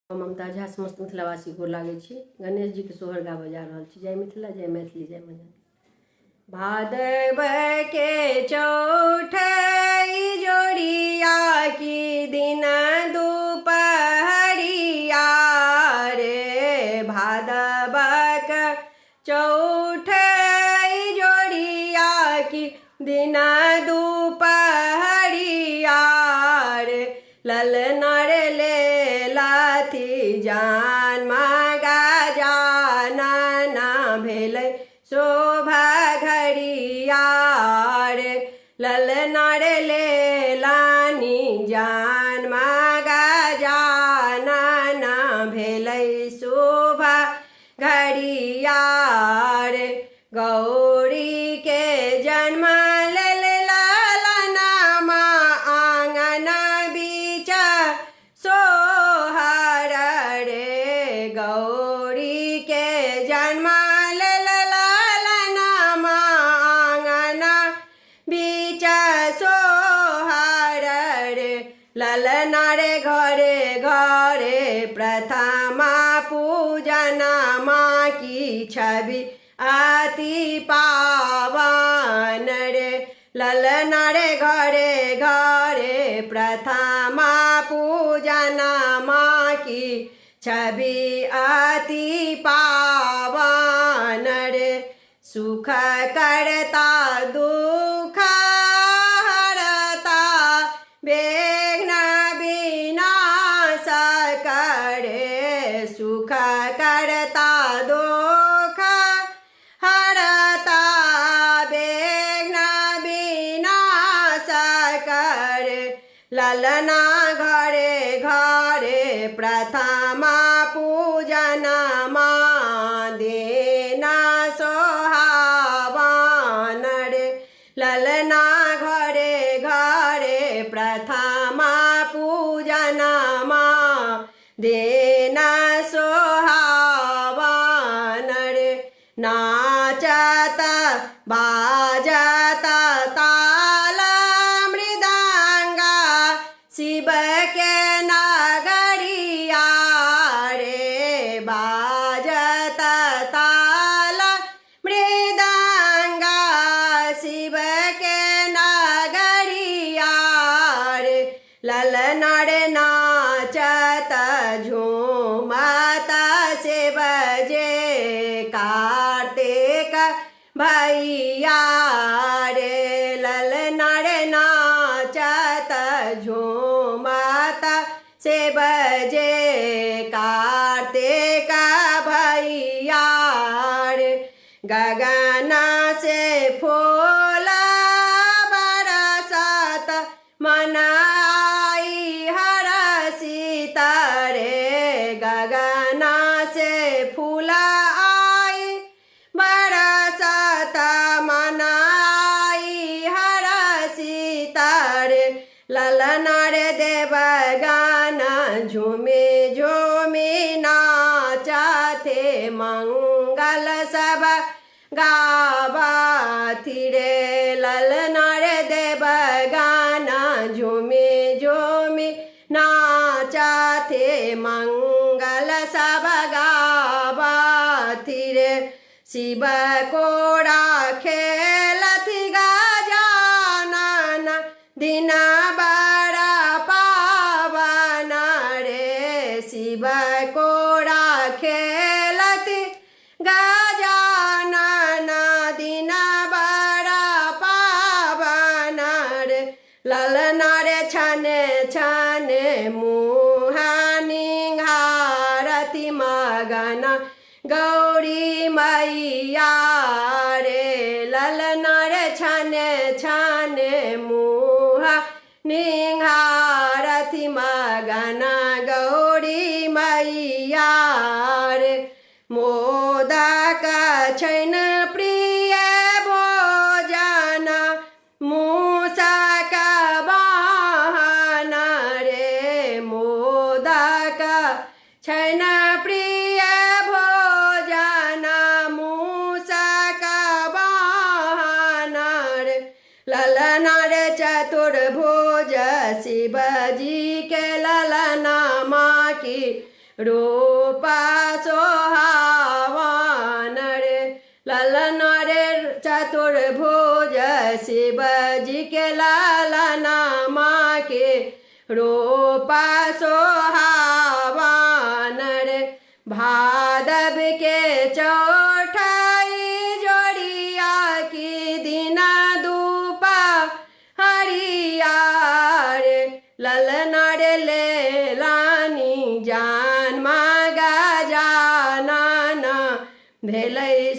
ममता झा समस्त मिथिलावासी गोर लागै छी। गणेश जी के सोहर गाबऽ जा रहल छी। जय मिथिला, जय मैथिली, जय मजा। भादव के चौठ जोड़िया की दिन दुपहरिया रे, भादव के चौठ जोड़िया की दिन दुपहरिया रे, ललना रे ले लाथी जान मागा जाना ना भेलै शोभा घड़िया रे, ललना रे ले लानी जान मागा जाना ना भेलै शोभा घड़िया रे, गौरी के जन्म गौरी के जन्म ललनामा आंगना बीच सोहर रे, ललना रे घरे घरे प्रथमा पूजना माँ की छवि अति पावन रे, ललना रे घरे घरे प्रथमा पूजना माँ की छवि अति पावन रे, सुख करता दुख हरता विघ्न विनाश करे, सुख करता दुख हरता विघ्न विनाश करे, ललना घरे घरे प्रथमा पूजना माँ देना सोहावन रे, ललना घरे घरे प्रथमा पूजना माँ देना सोहावन रे, नाचत बाजत ताल मृदंगा शिव के नगरिया रे, बाजत ताल मृदंगा शिव के नगरिया रे, ललना रे नाचत झूमत शिव जे कार्तिक भैया रे, ललना रे नाचत झूमत शिव जे कार्तिक भैया रे, गगन से फूल बरसत मन आई हरषित रे, गगन से फूल आई बरसत मन आई हरषित रे, ललना रे देवगन झूमे झूमे नाचते मंगल सब गावती रे, ललना रे देवगन झूमे झूमे नाचते मंगल सब गावती रे, शिव कोड़ा खेलती गजानन दिन बड़ा पावन रे, शिव कोड़ा खेलती गजानन दिन बड़ा पावन रे, ललना रे छने छने मुहानी घारती मगन गौरी मैया रे, ललना रे छने छने मुहा निहारती मगन गौरी मैया रे, मोदक छैन प्रिय भोजन मूषक वाहन रे, मोदक छैन प्रिय भोजन मूषक वाहन रे, ललना रे चतुर्भुज शिवजी के ललना माँ की रूपा सोहावन रे ललन रे चतुर्भुज शिव जी के लालना माँ के रूपा सोहावन रे भादव के चौठाई जोड़िया की दिना दूपा हरियार ललना रे ले लानी जान मागा जाना भेलै